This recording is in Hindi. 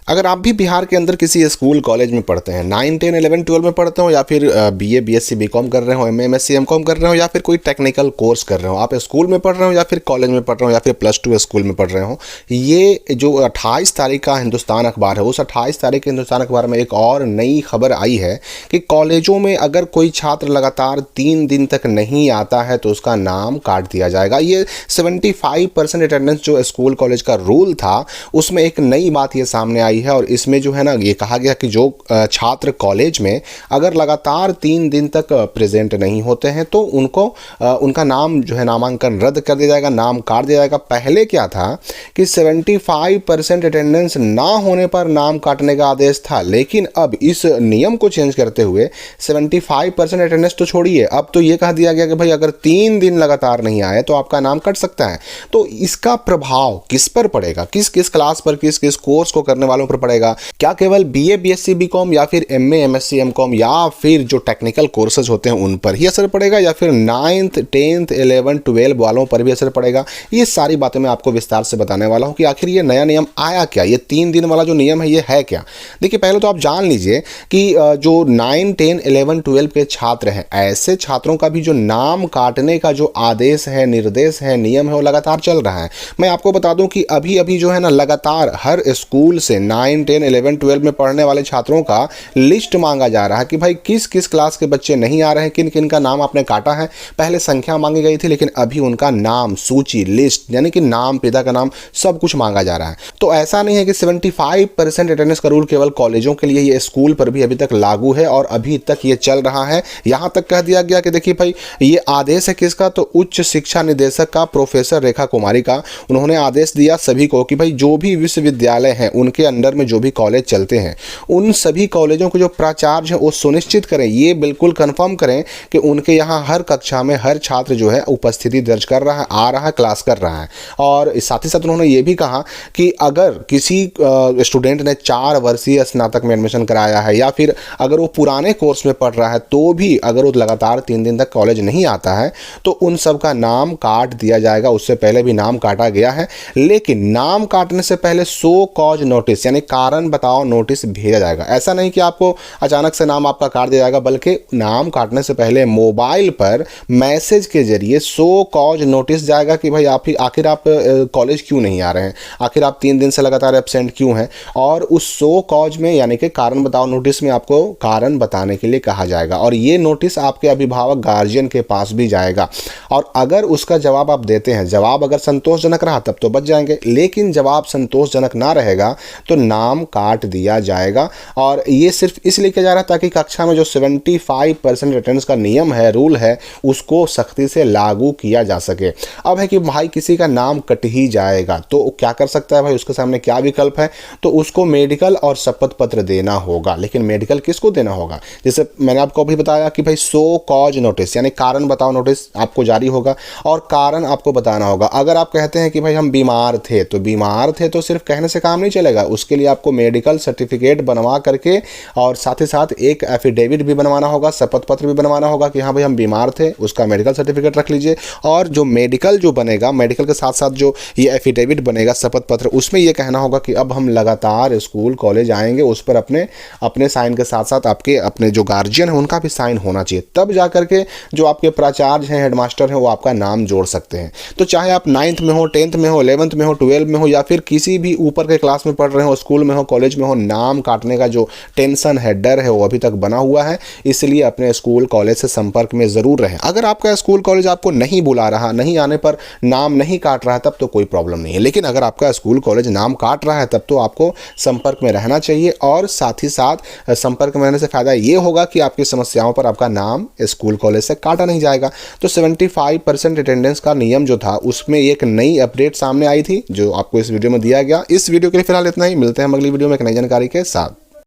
अगर आप भी बिहार के अंदर किसी स्कूल कॉलेज में पढ़ते हैं, 9, 10, 11, 12 में पढ़ते हो, या फिर बीए बीएससी बीकॉम कर रहे हो, एमए एमएससी एमकॉम कर रहे हो, या फिर कोई टेक्निकल कोर्स कर रहे हो, आप स्कूल में पढ़ रहे हो या फिर कॉलेज में पढ़ रहे हो या फिर +2 स्कूल में पढ़ रहे हो, ये जो 28 तारीख का हिंदुस्तान अखबार है, उस 28 तारीख के हिंदुस्तान अखबार में एक और नई खबर आई है कि कॉलेजों में अगर कोई छात्र लगातार 3 दिन तक नहीं आता है तो उसका नाम काट दिया जाएगा। ये 75% अटेंडेंस जो स्कूल कॉलेज का रूल था उसमें एक नई बात ये सामने आई है, और इसमें जो है ना ये कहा गया कि जो छात्र कॉलेज में अगर लगातार 3 दिन तक प्रेजेंट नहीं होते हैं तो उनको उनका नाम जो है नामांकन रद्द कर दिया जाएगा, नाम काट दिया जाएगा। पहले क्या था कि 75% अटेंडेंस ना होने पर नाम काटने का आदेश था, लेकिन अब इस नियम को चेंज करते हुए 75% अटेंडेंस तो छोड़िए, अब तो ये कह दिया गया कि भाई अगर 3 दिन लगातार नहीं आए तो आपका नाम कट सकता है। तो इसका प्रभाव किस पर पड़ेगा, किस किस क्लास पर, किस किस कोर्स को करने वालों पर पड़ेगा? क्या केवल बीए बीएससी बीकॉम या फिर एमए एमएससी एमकॉम या फिर जो टेक्निकल कोर्सेज होते हैं उन पर ही असर पड़ेगा, या फिर 9th 10th 11 12 वालों पर भी असर पड़ेगा? ये सारी बातें मैं आपको विस्तार से बताने वाला हूं कि आखिर ये नया नियम आया क्या, ये 3 दिन वाला जो नियम है ये है क्या। देखिए, पहले तो आप जान लीजिए कि जो 9 10 11 12 के छात्र हैं, ऐसे छात्रों का भी जो नाम काटने का जो आदेश है, निर्देश है, नियम है, वो लगातार चल रहा है। मैं आपको बता दूं कि अभी अभी जो है ना लगातार हर स्कूल से 9 10 11 12 में पढ़ने वाले छात्रों का लिस्ट मांगा जा रहा है कि भाई किस किस क्लास के बच्चे नहीं आ रहे हैं, किन किन का नाम आपने काटा है। पहले संख्या मांगी गई थी, लेकिन अभी उनका नाम, सूची, लिस्ट, यानी कि नाम, पिता का नाम, सब कुछ मांगा जा रहा है। तो ऐसा नहीं है कि 75% अटेंडेंस का रूल केवल कॉलेजों के लिए, ये स्कूल पर भी अभी तक लागू है और अभी तक ये चल रहा है। यहां तक कह दिया गया कि देखिए भाई ये आदेश है किसका, तो उच्च शिक्षा निदेशक का, प्रोफेसर रेखा कुमारी का। उन्होंने आदेश दिया सभी को कि भाई जो भी विश्वविद्यालय हैं उनके अंडर में जो भी कॉलेज चलते हैं उन सभी कॉलेजों के जो प्राचार्य हैं वो सुनिश्चित करें, ये बिल्कुल कंफर्म करें कि उनके यहाँ हर कक्षा में हर छात्र जो है उपस्थिति दर्ज कर रहा है, आ रहा है, क्लास कर रहा है। और साथ ही साथ उन्होंने ये भी कहा कि अगर किसी स्टूडेंट ने 4 वर्षीय स्नातक में एडमिशन कराया है या फिर अगर वो पुराने कोर्स में पढ़ रहा है तो भी अगर वो लगातार 3 दिन तक कॉलेज नहीं आता है तो उन सब का नाम काट दिया जाएगा। उससे पहले भी नाम काटा गया है, लेकिन नाम काटने से पहले सो कॉज नोटिस यानी कारण बताओ नोटिस भेजा जाएगा। ऐसा नहीं कि आपको अचानक से नाम आपका काट दिया जाएगा, बल्कि नाम काटने से पहले मोबाइल पर मैसेज के जरिए सो कॉज नोटिस जाएगा कि भाई आखिर आप कॉलेज क्यों नहीं आ रहे हैं, आखिर आप 3 दिन से लगातार एब्सेंट क्यों हैं। और उस सो कॉज में यानी कि कारण बताओ नोटिस में आपको कारण बताने के लिए कहा जाएगा, और ये नोटिस आपके अभिभावक गार्जियन के पास भी जाएगा। और अगर उसका जवाब आप देते हैं, जवाब अगर संतोषजनक रहा तब तो बच जाएंगे, लेकिन जवाब संतोषजनक ना रहेगा तो नाम काट दिया जाएगा। और ये सिर्फ इसलिए किया जा रहा है ताकि कक्षा में जो 75% अटेंडेंस का नियम है, रूल है, उसको सख्ती से लागू किया जा सके। अब है कि भाई किसी का नाम कट ही जाएगा तो क्या कर सकता है भाई, उसके सामने क्या विकल्प है, तो उसको मेडिकल और शपथ पत्र देना होगा। लेकिन मेडिकल किसको देना होगा, जैसे मैंने आपको अभी बताया कि भाई सो कॉज नोटिस यानी कारण बताओ नोटिस आपको जारी होगा और कारण आपको बताना होगा। अगर आप कहते हैं कि भाई हम बीमार थे तो सिर्फ कहने से काम नहीं चलेगा, उसके लिए आपको मेडिकल सर्टिफिकेट बनवा करके और साथ ही साथ एक एफिडेविट भी बनवाना होगा, शपथ पत्र भी बनवाना होगा कि हाँ भाई हम बीमार थे, उसका मेडिकल सर्टिफिकेट रख लीजिए। और जो मेडिकल जो बनेगा, मेडिकल के साथ साथ जो ये एफिडेविट बनेगा, शपथ पत्र, उसमें ये कहना होगा कि अब हम लगातार स्कूल कॉलेज आएंगे, उस पर अपने साइन के साथ साथ आपके अपने जो गार्जियन है उनका भी साइन होना चाहिए, तब जा करके जो आपके प्राचार्य हैं, हेडमास्टर हैं, वो आपका नाम जोड़ सकते हैं। तो चाहे आप 9th में हो, 10th में हो, 11th में हो, 12 में हो या फिर किसी भी ऊपर के क्लास में पढ़ रहे हो, स्कूल में हो, कॉलेज में हो, नाम काटने का जो टेंशन है, डर है, वो अभी तक बना हुआ है। इसलिए अपने स्कूल कॉलेज से संपर्क में ज़रूर रहें। अगर आपका स्कूल कॉलेज आपको नहीं बुला रहा, नहीं आने पर नाम नहीं काट रहा है, तब तो कोई प्रॉब्लम नहीं है, लेकिन अगर आपका स्कूल कॉलेज नाम काट रहा है तब तो आपको संपर्क में रहना चाहिए। और साथ ही साथ संपर्क में रहने से फ़ायदा ये होगा कि आपकी समस्याओं पर आपका नाम स्कूल कॉलेज से काटा नहीं जाएगा। तो 75% अटेंडेंस का नियम जो था उसमें एक नई अपडेट सामने आई थी जो आपको इस वीडियो में दिया गया। इस वीडियो के लिए फिलहाल इतना ही, मिलते हैं अगली वीडियो में एक नई जानकारी के साथ।